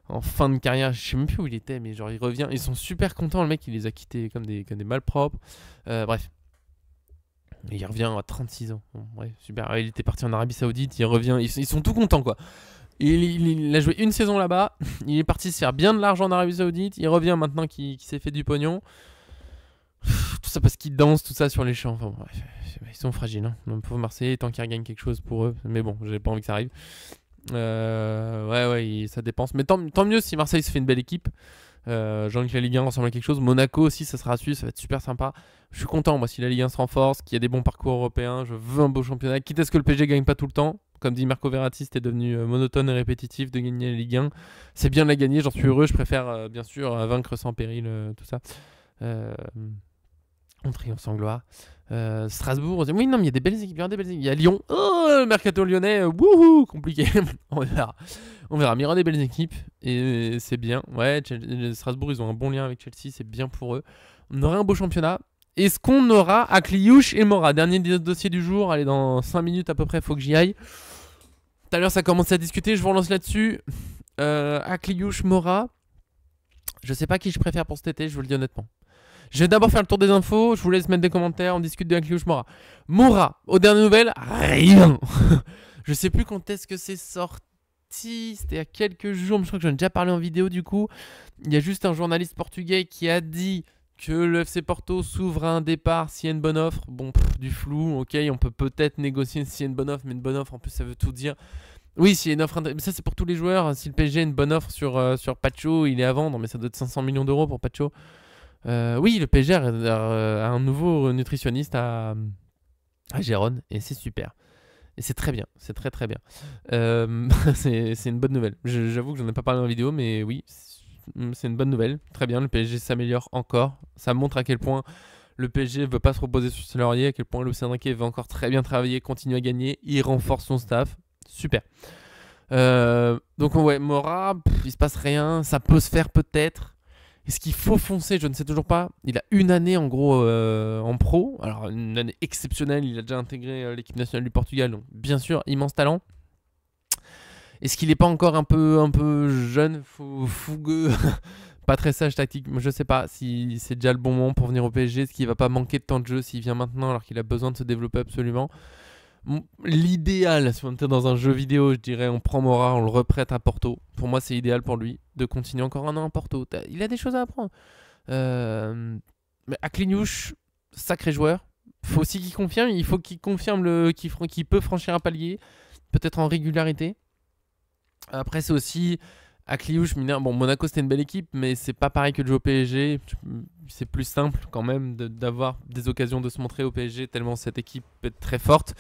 S1: En fin de carrière, je sais même plus où il était, mais genre, il revient. Ils sont super contents. Le mec, il les a quittés comme des malpropres. Bref. Et il revient à 36 ans. Bon, bref, super. Il était parti en Arabie Saoudite. Il revient. Ils sont tout contents, quoi. Il a joué une saison là-bas. Il est parti se faire bien de l'argent en Arabie Saoudite. Il revient maintenant qu'il s'est fait du pognon. Tout ça parce qu'ils dansent, tout ça sur les champs. Enfin, bref, ils sont fragiles. Hein. Le pauvre Marseillais, tant qu'ils regagnent quelque chose pour eux. Mais bon, j'ai pas envie que ça arrive. Ouais, ça dépense. Mais tant mieux si Marseille se fait une belle équipe. J'ai envie que la Ligue 1 ressemble à quelque chose. Monaco aussi, ça sera à suivre. Ça va être super sympa. Je suis content, moi, si la Ligue 1 se renforce, qu'il y a des bons parcours européens. Je veux un beau championnat. Quitte à ce que le PSG gagne pas tout le temps. Comme dit Marco Verratti, c'était devenu monotone et répétitif de gagner la Ligue 1. C'est bien de la gagner, j'en suis heureux. Je préfère, bien sûr, vaincre sans péril, tout ça. On triomphe sans gloire. Strasbourg, oui, non, mais il y a des belles équipes. Il y a Lyon. Oh, le mercato lyonnais, wouhou, compliqué. On verra. Mais il y aura des belles équipes et c'est bien. Ouais, Strasbourg, ils ont un bon lien avec Chelsea, c'est bien pour eux. On aura un beau championnat. Est-ce qu'on aura Akliouche et Mora? Dernier dossier du jour. Allez, dans 5 minutes à peu près, faut que j'y aille. Tout à l'heure, ça a commencé à discuter. Je vous relance là-dessus. Akliouche, Mora. Je sais pas qui je préfère pour cet été, je vous le dis honnêtement. Je vais d'abord faire le tour des infos, je vous laisse mettre des commentaires, on discute de Akliouche Mora. Mora, aux dernières nouvelles, rien. Je sais plus quand est-ce que c'est sorti, c'était il y a quelques jours, mais je crois que j'en ai déjà parlé en vidéo du coup. Il y a juste un journaliste portugais qui a dit que le FC Porto s'ouvre à un départ s'il y a une bonne offre. Bon, du flou, ok, on peut peut-être négocier s'il y a une bonne offre, mais une bonne offre en plus ça veut tout dire. Oui, s'il y a une offre, mais ça c'est pour tous les joueurs. Si le PSG a une bonne offre sur Pacho, il est à vendre, mais ça doit être 500 millions d'euros pour Pacho. Oui, le PSG a un nouveau nutritionniste à Gérone et c'est super. Et c'est très bien, c'est très très bien. C'est une bonne nouvelle. J'avoue que j'en ai pas parlé en vidéo, mais oui, c'est une bonne nouvelle. Très bien, le PSG s'améliore encore. Ça montre à quel point le PSG veut pas se reposer sur ses lauriers, à quel point Luis Enrique veut encore très bien travailler, continuer à gagner. Il renforce son staff. Super. Donc ouais, Mora, il se passe rien. Ça peut se faire peut-être. Est-ce qu'il faut foncer? Je ne sais toujours pas. Il a une année en gros en pro. Alors une année exceptionnelle. Il a déjà intégré l'équipe nationale du Portugal. Donc bien sûr, immense talent. Est-ce qu'il n'est pas encore un peu jeune, fougueux, pas très sage tactique? Je sais pas si c'est déjà le bon moment pour venir au PSG. Est-ce qu'il va pas manquer de temps de jeu s'il vient maintenant alors qu'il a besoin de se développer absolument? L'idéal, si on était dans un jeu vidéo, je dirais on prend Mora, on le reprête à Porto. Pour moi, c'est idéal pour lui de continuer encore un an à Porto. Il a des choses à apprendre. Mais Akliouche, sacré joueur. Faut aussi qu'il confirme. Il faut qu'il confirme qu'il peut franchir un palier, peut-être en régularité. Après, c'est aussi Akliouche, mineur. Bon, Monaco c'était une belle équipe, mais c'est pas pareil que de jouer au PSG. C'est plus simple quand même d'avoir des occasions de se montrer au PSG, tellement cette équipe peut être très forte.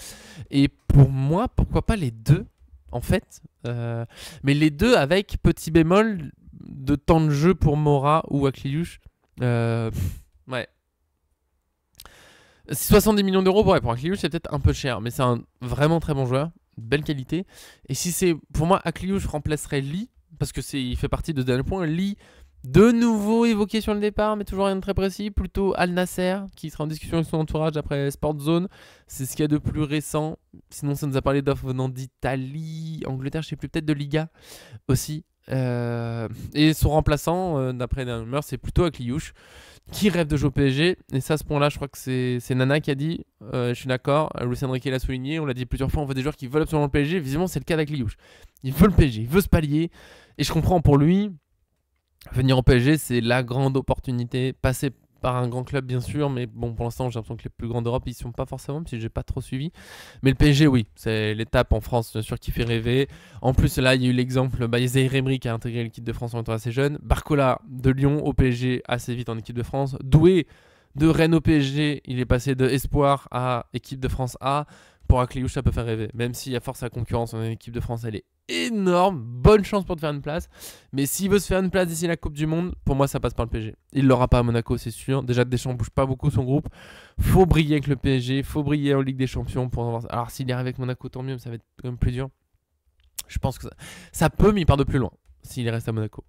S1: Et pour moi, pourquoi pas les deux, en fait. Mais les deux avec petit bémol de temps de jeu pour Mora ou Akliouche. Ouais. 70 millions d'euros pour Akliouche, c'est peut-être un peu cher, mais c'est un vraiment très bon joueur, belle qualité. Et si c'est, pour moi, Akliouche remplacerait Lee, parce que il fait partie de dernier point. Lee, de nouveau évoqué sur le départ, mais toujours rien de très précis. Plutôt Al Nasser, qui sera en discussion avec son entourage après Sport Zone. C'est ce qu'il y a de plus récent. Sinon, ça nous a parlé d'offres venant d'Italie, Angleterre, je sais plus, peut-être de Liga aussi. Et son remplaçant, d'après les rumeurs, c'est plutôt Akliouche, qui rêve de jouer au PSG. Et ça, à ce point-là, je crois que c'est Nana qui a dit, je suis d'accord, Luis Enrique l'a souligné, on l'a dit plusieurs fois, on veut des joueurs qui veulent absolument le PSG. Visiblement, c'est le cas d'Akliouche. Il veut le PSG, il veut se pallier. Et je comprends pour lui, venir au PSG, c'est la grande opportunité. Passer par un grand club, bien sûr, mais bon, pour l'instant, j'ai l'impression que les plus grands d'Europe, ils ne sont pas forcément, parce que j'ai pas trop suivi. Mais le PSG, oui, c'est l'étape en France, bien sûr, qui fait rêver. En plus, là, il y a eu l'exemple, il y a Zaïre Emery qui a intégré l'équipe de France en étant assez jeune. Barcola de Lyon au PSG assez vite en équipe de France. Doué De Rennes au PSG, il est passé de Espoir à équipe de France A. Pour Akliouche, ça peut faire rêver. Même si à force la concurrence en équipe de France, elle est énorme. Bonne chance pour te faire une place. Mais s'il veut se faire une place d'ici la Coupe du Monde, pour moi, ça passe par le PSG. Il l'aura pas à Monaco, c'est sûr. Déjà, Deschamps bouge pas beaucoup son groupe. Faut briller avec le PSG. Faut briller en Ligue des Champions. Alors, s'il y arrive avec Monaco, tant mieux, mais ça va être quand même plus dur. Je pense que ça peut, mais il part de plus loin s'il reste à Monaco.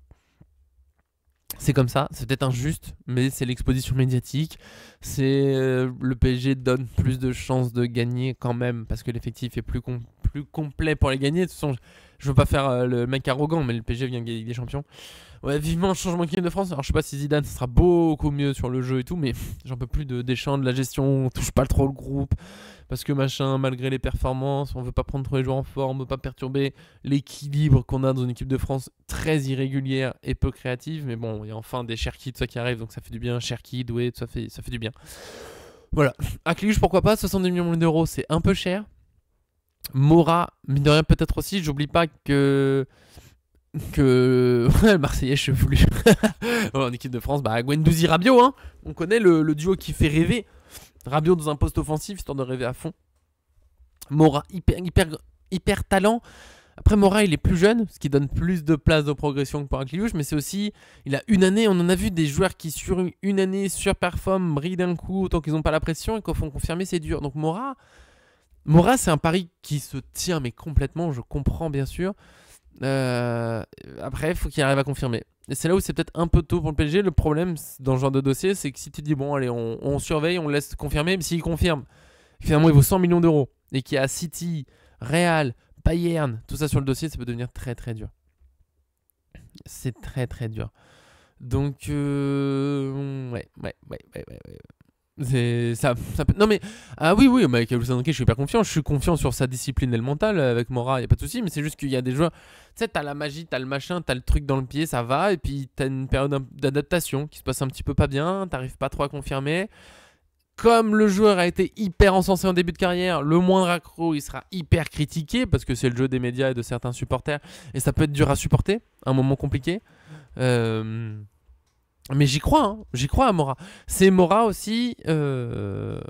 S1: C'est comme ça, c'est peut-être injuste, mais c'est l'exposition médiatique. C'est le PSG donne plus de chances de gagner quand même, parce que l'effectif est plus complet pour les gagner. De toute façon, je veux pas faire le mec arrogant, mais le PSG vient de gagner des champions. Ouais, vivement un changement d'équipe de France. Alors je sais pas si Zidane ça sera beaucoup mieux sur le jeu et tout, mais j'en peux plus de Deschamps, de la gestion, on touche pas trop le groupe. Parce que machin, malgré les performances, on veut pas prendre trop les joueurs en forme, on veut pas perturber l'équilibre qu'on a dans une équipe de France très irrégulière et peu créative. Mais bon, il y a enfin des Cherki, tout ça qui arrive, donc ça fait du bien. Cherki, Doué, ça fait du bien. Voilà. Akliouche, pourquoi pas, 70 millions d'euros, c'est un peu cher. Mora, mine de rien, peut-être aussi. J'oublie pas que le Marseillais chevelu en équipe de France, Guendouzi Rabiot, hein. On connaît le duo qui fait rêver. Rabiot dans un poste offensif, histoire de rêver à fond. Mora, hyper talent. Après, Mora, il est plus jeune, ce qui donne plus de place de progression que pour Akliouche, mais c'est aussi, il a une année, on en a vu des joueurs qui sur une année surperforment, brillent d'un coup, tant qu'ils n'ont pas la pression, et qu'au fond confirmer, c'est dur. Donc Mora, c'est un pari qui se tient, mais complètement, je comprends bien sûr. Après, il faut qu'il arrive à confirmer. Et c'est là où c'est peut-être un peu tôt pour le PSG. Le problème dans ce genre de dossier, c'est que si tu dis bon, allez, on surveille, on laisse confirmer, mais s'il confirme, finalement il vaut 100 millions d'euros et qu'il y a City, Real, Bayern, tout ça sur le dossier, ça peut devenir très très dur. C'est très très dur. Donc, ouais. Ça peut... Non mais oui mais avec Lucien je suis hyper confiant. Je suis confiant sur sa discipline et le mental. Avec Mora y a pas de souci, mais c'est juste qu'il y a des joueurs, tu sais, t'as la magie, t'as le machin, t'as le truc dans le pied, ça va, et puis t'as une période d'adaptation qui se passe un petit peu pas bien, t'arrives pas trop à confirmer. Comme le joueur a été hyper encensé en début de carrière, le moindre accro il sera hyper critiqué parce que c'est le jeu des médias et de certains supporters, et ça peut être dur à supporter, un moment compliqué. Mais j'y crois à Mora. C'est Mora aussi, bien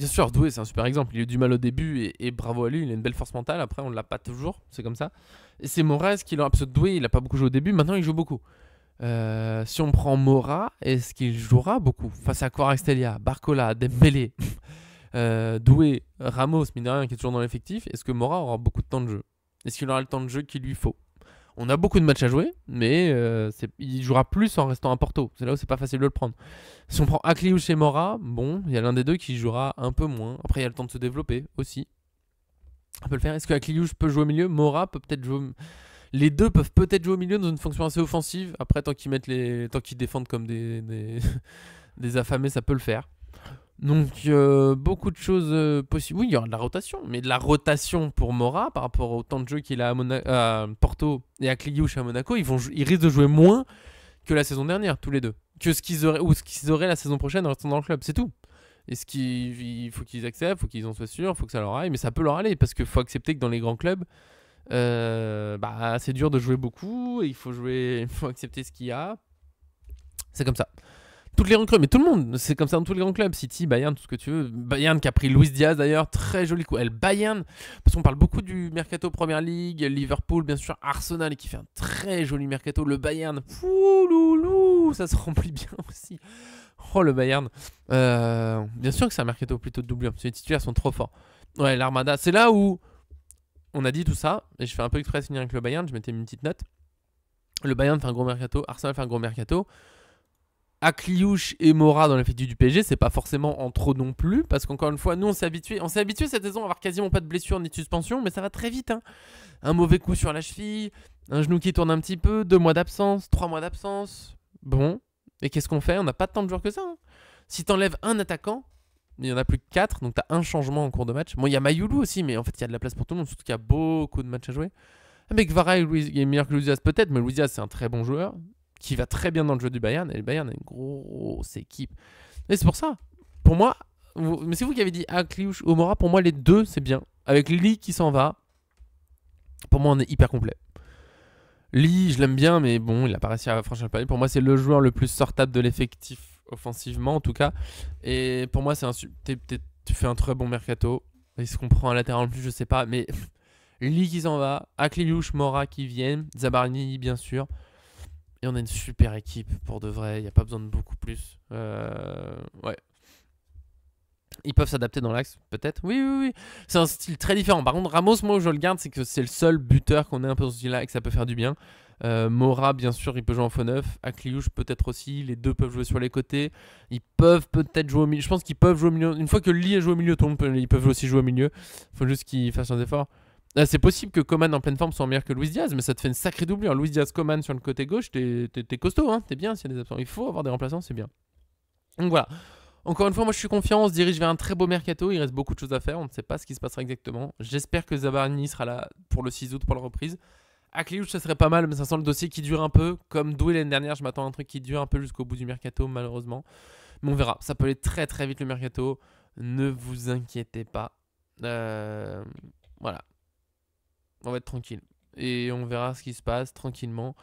S1: sûr, Doué c'est un super exemple. Il a eu du mal au début et bravo à lui, il a une belle force mentale. Après, on ne l'a pas toujours, c'est comme ça. Et c'est Mora, est-ce qu'il aura, parce que Doué il a pas beaucoup joué au début, maintenant il joue beaucoup. Si on prend Mora, est-ce qu'il jouera beaucoup face à Kvaratskhelia, Barcola, Dembélé, Doué, Ramos, mine de rien, qui est toujours dans l'effectif? Est-ce que Mora aura beaucoup de temps de jeu? Est-ce qu'il aura le temps de jeu qu'il lui faut? On a beaucoup de matchs à jouer, mais il jouera plus en restant à Porto. C'est là où c'est pas facile de le prendre. Si on prend Akliouche et Mora, bon, il y a l'un des deux qui jouera un peu moins. Après, il y a le temps de se développer aussi. On peut le faire. Est-ce que Akliouche peut jouer au milieu? Mora peut peut-être jouer. Les deux peuvent peut-être jouer au milieu dans une fonction assez offensive. Après, tant qu'ils défendent comme des affamés, ça peut le faire. Donc beaucoup de choses possibles. Oui, il y aura de la rotation, mais de la rotation pour Mora par rapport au temps de jeu qu'il a à Porto et à Akliouche à Monaco, ils risquent de jouer moins que la saison dernière, tous les deux. Que ce qu'ils auraient la saison prochaine en restant dans le club, c'est tout. Et il faut qu'ils acceptent, il faut qu'ils en soient sûrs, il faut que ça leur aille, mais ça peut leur aller, parce qu'il faut accepter que dans les grands clubs, c'est dur de jouer beaucoup, et il faut accepter ce qu'il y a. C'est comme ça. Toutes les grands clubs, mais tout le monde, c'est comme ça dans tous les grands clubs. City, Bayern, tout ce que tu veux. Bayern qui a pris Luis Diaz d'ailleurs, très joli coup. Le Bayern, parce qu'on parle beaucoup du mercato Premier League, Liverpool, bien sûr, Arsenal qui fait un très joli mercato. Le Bayern, loulou, ça se remplit bien aussi. Oh le Bayern, bien sûr que c'est un mercato plutôt de doublure, parce que les titulaires sont trop forts. Ouais, l'Armada, c'est là où on a dit tout ça, et je fais un peu exprès finir avec le Bayern, je mettais une petite note. Le Bayern fait un gros mercato, Arsenal fait un gros mercato. Akliouche et Mora dans l'effectif du PSG, c'est pas forcément en trop non plus, parce qu'encore une fois, nous on s'est habitué cette saison à avoir quasiment pas de blessure ni de suspension, mais ça va très vite, hein. Un mauvais coup sur la cheville, un genou qui tourne un petit peu, 2 mois d'absence, 3 mois d'absence. Bon, et qu'est-ce qu'on fait? On n'a pas tant de joueurs que ça, hein. Si t'enlèves un attaquant, il y en a plus que 4, donc t'as un changement en cours de match. Bon, il y a Mayoulou aussi, mais en fait il y a de la place pour tout le monde, surtout qu'il y a beaucoup de matchs à jouer. Avec Kvara, il est meilleur que Luis Diaz peut-être, mais Luis Diaz c'est un très bon joueur qui va très bien dans le jeu du Bayern, et le Bayern a une grosse équipe. Et c'est pour ça, pour moi, mais c'est vous qui avez dit Akliouche ou Mora, pour moi les deux c'est bien. Avec Lee qui s'en va, pour moi on est hyper complet. Lee, je l'aime bien, mais bon, il a pas réussi à franchir le palier. Pour moi, c'est le joueur le plus sortable de l'effectif offensivement en tout cas. Et pour moi, tu fais un très bon mercato. Est-ce qu'on prend un latéral en plus? Je sais pas. Mais Lee qui s'en va, Akliouche, Mora qui viennent, Zabarni bien sûr. Et on a une super équipe pour de vrai. Il n'y a pas besoin de beaucoup plus. Ouais. Ils peuvent s'adapter dans l'axe, peut-être. Oui, oui, oui. C'est un style très différent. Par contre, Ramos, moi, où je le garde, c'est que c'est le seul buteur qu'on ait un peu dans ce style-là et que ça peut faire du bien. Mora, bien sûr, il peut jouer en faux neuf. Akliouche, peut-être aussi. Les deux peuvent jouer sur les côtés. Ils peuvent peut-être jouer au milieu. Je pense qu'ils peuvent jouer au milieu. Une fois que Lee a joué au milieu, tout le monde ils peuvent aussi jouer au milieu. Il faut juste qu'ils fassent un effort. C'est possible que Coman en pleine forme soit meilleur que Luis Diaz, mais ça te fait une sacrée doublure. Luis Diaz, Coman sur le côté gauche, t'es costaud, hein. T'es bien s'il y a des absents. Il faut avoir des remplaçants, c'est bien. Donc voilà. Encore une fois, moi je suis confiant, on se dirige vers un très beau mercato, il reste beaucoup de choses à faire, on ne sait pas ce qui se passera exactement. J'espère que Zabarni sera là pour le 6 août pour la reprise. Akliouche, ça serait pas mal, mais ça sent le dossier qui dure un peu. Comme Doué l'année dernière, je m'attends à un truc qui dure un peu jusqu'au bout du mercato, malheureusement. Mais on verra, ça peut aller très très vite le mercato. Ne vous inquiétez pas. Voilà. On va être tranquille. Et on verra ce qui se passe tranquillement.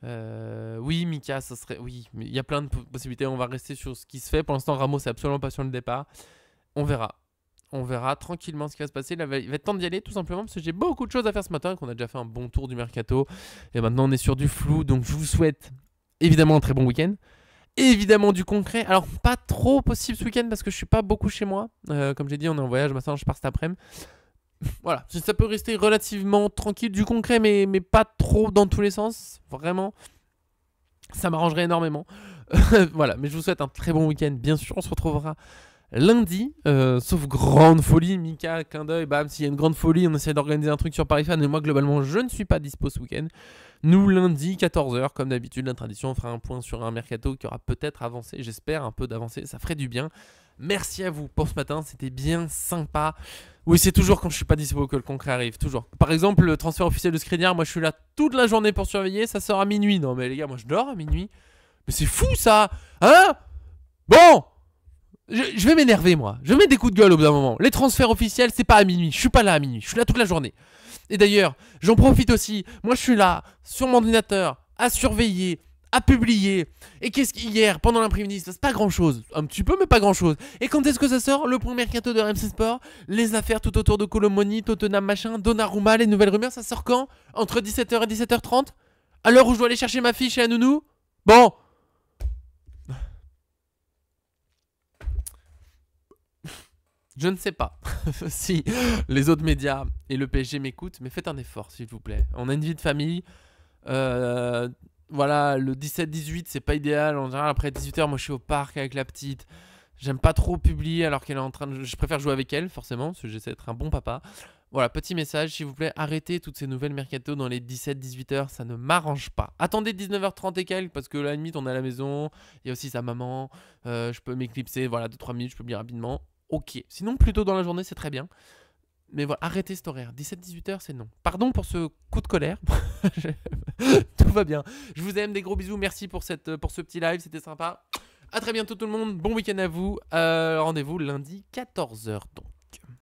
S1: Oui, Mika, ça serait. Oui, mais il y a plein de possibilités. On va rester sur ce qui se fait. Pour l'instant, Ramos est absolument pas sur le départ. On verra. On verra tranquillement ce qui va se passer. Là, il va être temps d'y aller tout simplement parce que j'ai beaucoup de choses à faire ce matin. Qu'on a déjà fait un bon tour du mercato. Et maintenant, on est sur du flou. Donc, je vous souhaite évidemment un très bon week-end. Évidemment du concret. Alors, pas trop possible ce week-end parce que je suis pas beaucoup chez moi. Comme j'ai dit, on est en voyage. Maintenant, je pars cet après-midi. Voilà, ça peut rester relativement tranquille, du concret, mais pas trop dans tous les sens. Vraiment, ça m'arrangerait énormément. Voilà, mais je vous souhaite un très bon week-end. Bien sûr, on se retrouvera lundi, sauf grande folie. Mika, clin d'œil, bam, s'il y a une grande folie, on essaie d'organiser un truc sur Paris Fan. Mais moi, globalement, je ne suis pas dispo ce week-end. Nous, lundi, 14h, comme d'habitude, la tradition, on fera un point sur un mercato qui aura peut-être avancé. J'espère un peu d'avancer, ça ferait du bien. Merci à vous pour ce matin, c'était bien sympa. Oui, c'est toujours quand je suis pas dispo que le concret arrive, toujours. Par exemple, le transfert officiel de Skriniar, moi je suis là toute la journée pour surveiller, ça sort à minuit. Non mais les gars, moi je dors à minuit. Mais c'est fou ça. Hein? Bon, je vais m'énerver moi. Je vais mettre des coups de gueule au bout d'un moment. Les transferts officiels, c'est pas à minuit. Je suis pas là à minuit, je suis là toute la journée. Et d'ailleurs, j'en profite aussi. Moi je suis là, sur mon ordinateur, à surveiller, à publier. Et qu'est-ce qu'hier, pendant l'après-midi, ça se passe pas grand-chose. Un petit peu, mais pas grand-chose. Et quand est-ce que ça sort? Le premier mercato de RMC Sport, les affaires tout autour de Colomoni, Tottenham, machin, Donnarumma, les nouvelles rumeurs, ça sort quand? Entre 17h et 17h30? À l'heure où je dois aller chercher ma fille chez Anounou? Bon. Je ne sais pas si les autres médias et le PSG m'écoutent, mais faites un effort, s'il vous plaît. On a une vie de famille. Voilà, le 17-18, c'est pas idéal. En général, après 18h, moi je suis au parc avec la petite. J'aime pas trop publier alors qu'elle est en train de. Je préfère jouer avec elle, forcément, parce que j'essaie d'être un bon papa. Voilà, petit message, s'il vous plaît, arrêtez toutes ces nouvelles mercato dans les 17-18h, ça ne m'arrange pas. Attendez 19h30 et quelques, parce que à la limite, on est à la maison. Il y a aussi sa maman. Je peux m'éclipser, voilà, 2-3 minutes, je peux bien rapidement. Ok. Sinon, plus tôt dans la journée, c'est très bien. Mais voilà, arrêtez cet horaire. 17-18h, c'est non. Pardon pour ce coup de colère. Tout va bien. Je vous aime, des gros bisous. Merci pour ce petit live, c'était sympa. A très bientôt tout le monde. Bon week-end à vous. Rendez-vous lundi 14h donc.